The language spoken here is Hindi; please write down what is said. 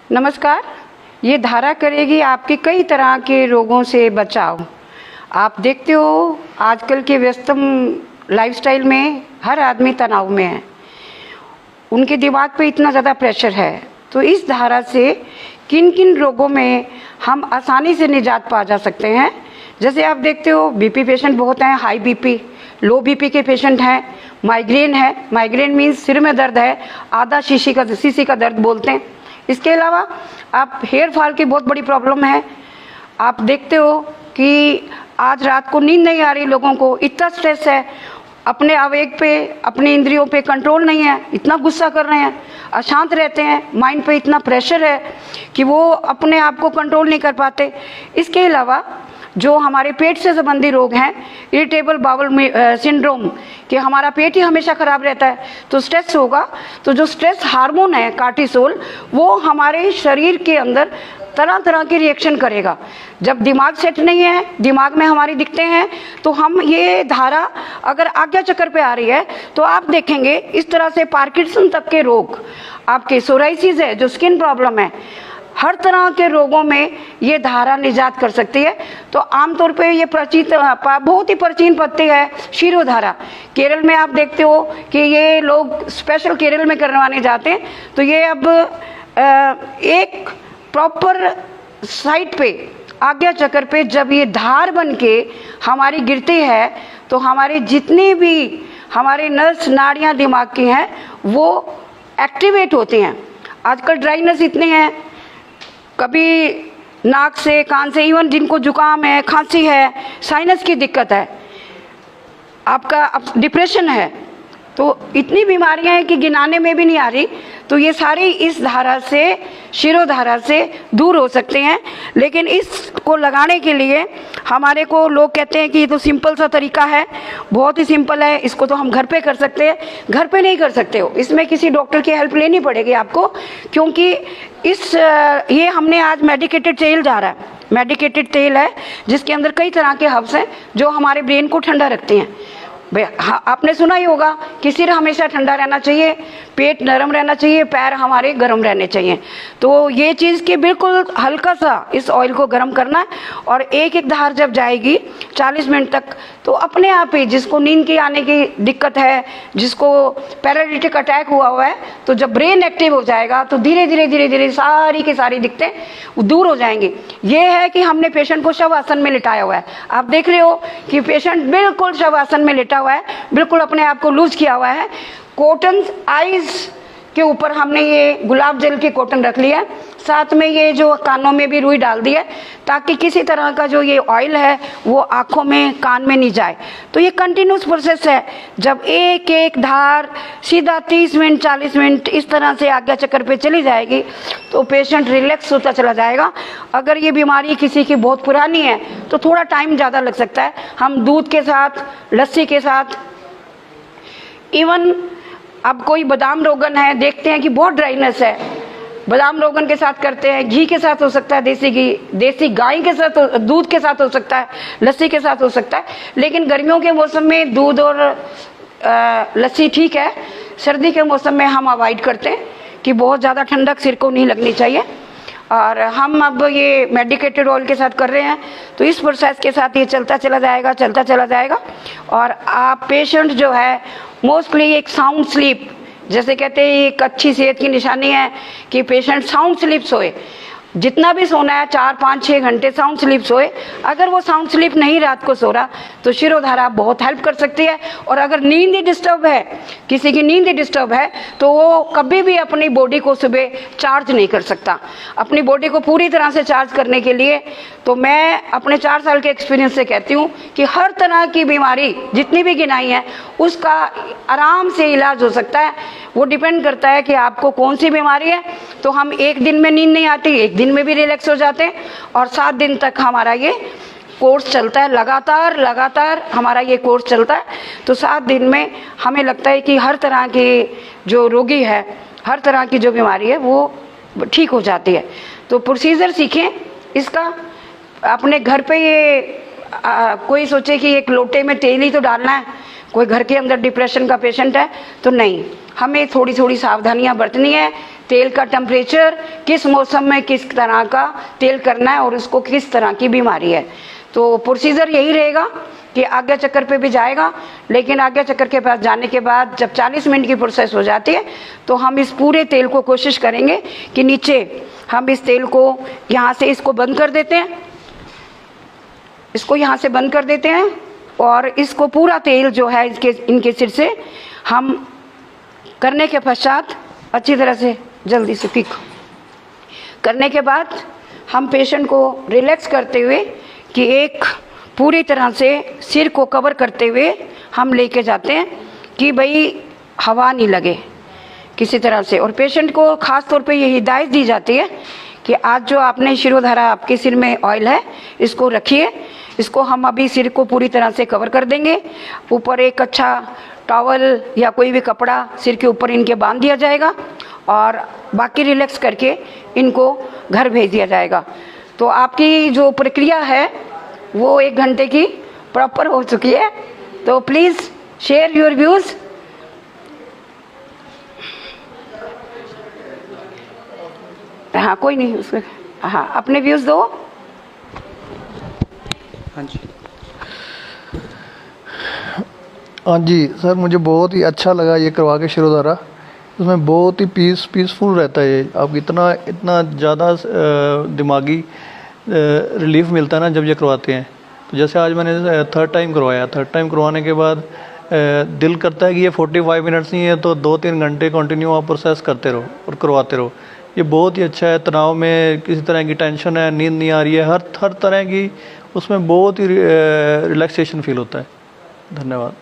नमस्कार। ये धारा करेगी आपके कई तरह के रोगों से बचाव। आप देखते हो आजकल के व्यस्तम लाइफस्टाइल में हर आदमी तनाव में है, उनके दिमाग पे इतना ज़्यादा प्रेशर है। तो इस धारा से किन किन रोगों में हम आसानी से निजात पा जा सकते हैं। जैसे आप देखते हो बीपी पेशेंट बहुत हैं, हाई बीपी, लो बीपी के पेशेंट हैं, माइग्रेन है, माइग्रेन मीन्स सिर में दर्द है, आधा सीसी का दर्द बोलते हैं। इसके अलावा आप हेयर फॉल की बहुत बड़ी प्रॉब्लम है। आप देखते हो कि आज रात को नींद नहीं आ रही, लोगों को इतना स्ट्रेस है, अपने आवेग पे, अपने इंद्रियों पे कंट्रोल नहीं है, इतना गुस्सा कर रहे हैं, अशांत रहते हैं, माइंड पे इतना प्रेशर है कि वो अपने आप को कंट्रोल नहीं कर पाते। इसके अलावा जो हमारे पेट से संबंधी रोग हैं, इरिटेबल बाउल सिंड्रोम, कि हमारा पेट ही हमेशा खराब रहता है, तो स्ट्रेस होगा तो जो स्ट्रेस हार्मोन है कार्टिसोल, वो हमारे शरीर के अंदर तरह तरह के रिएक्शन करेगा। जब दिमाग सेट नहीं है, दिमाग में हमारी दिखते हैं, तो हम ये धारा अगर आज्ञा चक्र पे आ रही है तो आप देखेंगे इस तरह से पार्किंसन तक के रोग, आपके सोराइसिस है जो स्किन प्रॉब्लम है, हर तरह के रोगों में ये धारा निजात कर सकती है। तो आमतौर पे ये बहुत ही प्राचीन पद्धति है शिरोधारा। केरल में आप देखते हो कि ये लोग स्पेशल केरल में करवाने जाते हैं, तो ये अब एक प्रॉपर साइट पे आज्ञा चक्र पे जब ये धार बन के हमारी गिरती है तो हमारी जितनी भी हमारे नस नाड़ियाँ दिमाग की हैं वो एक्टिवेट होती हैं। आजकल ड्राइनेस इतने हैं, कभी नाक से, कान से, इवन जिनको जुकाम है, खांसी है, साइनस की दिक्कत है, आपका डिप्रेशन है, तो इतनी बीमारियां हैं कि गिनाने में भी नहीं आ रही। तो ये सारी इस धारा से, शिरोधारा से दूर हो सकते हैं। लेकिन इसको लगाने के लिए हमारे को लोग कहते हैं कि ये तो सिंपल सा तरीका है, बहुत ही सिंपल है, इसको तो हम घर पे कर सकते हैं। घर पे नहीं कर सकते हो, इसमें किसी डॉक्टर की हेल्प लेनी पड़ेगी आपको, क्योंकि ये हमने आज मेडिकेटेड तेल जा रहा है, मेडिकेटेड तेल है जिसके अंदर कई तरह के हर्ब्स हैं जो हमारे ब्रेन को ठंडा रखते हैं। हाँ, आपने सुना ही होगा कि सिर हमेशा ठंडा रहना चाहिए, पेट नरम रहना चाहिए, पैर हमारे गर्म रहने चाहिए। तो ये चीज़ कि बिल्कुल हल्का सा इस ऑयल को गर्म करना है और एक एक धार जब जाएगी 40 मिनट तक, तो अपने आप ही जिसको नींद की आने की दिक्कत है, जिसको पैरालिटिक अटैक हुआ है, तो जब ब्रेन एक्टिव हो जाएगा तो धीरे धीरे धीरे धीरे सारी की सारी दिक्कतें दूर हो जाएंगी। ये है कि हमने पेशेंट को शवासन में लिटाया हुआ है। आप देख रहे हो कि पेशेंट बिल्कुल शवासन में लिटा हुआ है, बिल्कुल अपने आप को लूज किया हुआ है। कॉटन आईज के ऊपर हमने ये गुलाब जल की कॉटन रख लिया, साथ में ये जो कानों में भी रुई डाल दी है, ताकि किसी तरह का जो ये ऑयल है वो आँखों में, कान में नहीं जाए। तो ये कंटिन्यूस प्रोसेस है। जब एक एक धार सीधा 30 मिनट 40 मिनट इस तरह से आज्ञा चक्र पे चली जाएगी तो पेशेंट रिलैक्स होता चला जाएगा। अगर ये बीमारी किसी की बहुत पुरानी है तो थोड़ा टाइम ज़्यादा लग सकता है। हम दूध के साथ, लस्सी के साथ, इवन अब कोई बादाम रोगन है, देखते हैं कि बहुत ड्राइनेस है, बादाम रोगन के साथ करते हैं, घी के साथ हो सकता है, देसी घी, देसी गाय के साथ, दूध के साथ हो सकता है, लस्सी के साथ हो सकता है। लेकिन गर्मियों के मौसम में दूध और लस्सी ठीक है, सर्दी के मौसम में हम अवॉइड करते हैं कि बहुत ज़्यादा ठंडक सिर को नहीं लगनी चाहिए। और हम अब ये मेडिकेटेड ऑयल के साथ कर रहे हैं, तो इस प्रोसेस के साथ ये चलता चला जाएगा। और आप पेशेंट जो है मोस्टली एक साउंड स्लीप, जैसे कहते हैं एक अच्छी सेहत की निशानी है कि पेशेंट साउंड स्लीप सोए, जितना भी सोना है 4, 5, 6 घंटे साउंड स्लीप सोए। अगर वो साउंड स्लीप नहीं रात को सो रहा तो शिरोधारा बहुत हेल्प कर सकती है। और अगर नींद ही डिस्टर्ब है, किसी की नींद ही डिस्टर्ब है, तो वो कभी भी अपनी बॉडी को सुबह चार्ज नहीं कर सकता। अपनी बॉडी को पूरी तरह से चार्ज करने के लिए तो मैं अपने 4 साल के एक्सपीरियंस से कहती हूँ कि हर तरह की बीमारी जितनी भी गिनाई है उसका आराम से इलाज हो सकता है। वो डिपेंड करता है कि आपको कौन सी बीमारी है। तो हम एक दिन में नींद नहीं आती, एक दिन में भी रिलैक्स हो जाते हैं और 7 दिन तक हमारा ये कोर्स चलता है, लगातार हमारा ये कोर्स चलता है। तो 7 दिन में हमें लगता है कि हर तरह की जो रोगी है, हर तरह की जो बीमारी है वो ठीक हो जाती है। तो प्रोसीजर सीखें इसका अपने घर पे। ये कोई सोचे कि एक लोटे में तेल ही तो डालना है, कोई घर के अंदर डिप्रेशन का पेशेंट है तो नहीं, हमें थोड़ी थोड़ी सावधानियां बरतनी है। तेल का टेम्परेचर, किस मौसम में किस तरह का तेल करना है और उसको किस तरह की बीमारी है। तो प्रोसीजर यही रहेगा कि आज्ञा चक्कर पे भी जाएगा, लेकिन आज्ञा चक्कर के पास जाने के बाद जब 40 मिनट की प्रोसेस हो जाती है तो हम इस पूरे तेल को कोशिश करेंगे कि नीचे हम इस तेल को यहाँ से इसको बंद कर देते हैं, इसको यहाँ से बंद कर देते हैं और इसको पूरा तेल जो है इनके सिर से हम करने के पश्चात अच्छी तरह से जल्दी से पिक करने के बाद हम पेशेंट को रिलैक्स करते हुए कि एक पूरी तरह से सिर को कवर करते हुए हम लेके जाते हैं कि भाई हवा नहीं लगे किसी तरह से। और पेशेंट को ख़ास तौर पे ये हिदायत दी जाती है कि आज जो आपने शिरोधारा, आपके सिर में ऑयल है, इसको रखिए, इसको हम अभी सिर को पूरी तरह से कवर कर देंगे। ऊपर एक अच्छा टॉवल या कोई भी कपड़ा सिर के ऊपर इनके बांध दिया जाएगा और बाकी रिलैक्स करके इनको घर भेज दिया जाएगा। तो आपकी जो प्रक्रिया है वो 1 घंटे की प्रॉपर हो चुकी है। तो प्लीज़ शेयर योर व्यूज़। हाँ, कोई नहीं उसमें, हाँ, अपने व्यूज़ दो। हाँ जी, हाँ जी सर, मुझे बहुत ही अच्छा लगा ये करवा के शिरोधारा। उसमें बहुत ही पीसफुल रहता है ये। आप इतना ज़्यादा दिमागी रिलीफ मिलता है ना जब ये करवाते हैं। तो जैसे आज मैंने 3rd टाइम करवाया, 3rd टाइम करवाने के बाद दिल करता है कि ये 45 मिनट्स नहीं है तो 2-3 घंटे कंटिन्यू आप प्रोसेस करते रहो और करवाते रहो। ये बहुत ही अच्छा है। तनाव में किसी तरह की टेंशन है, नींद नहीं आ रही है, हर तरह की उसमें बहुत ही रिलैक्सेशन फील होता है। धन्यवाद।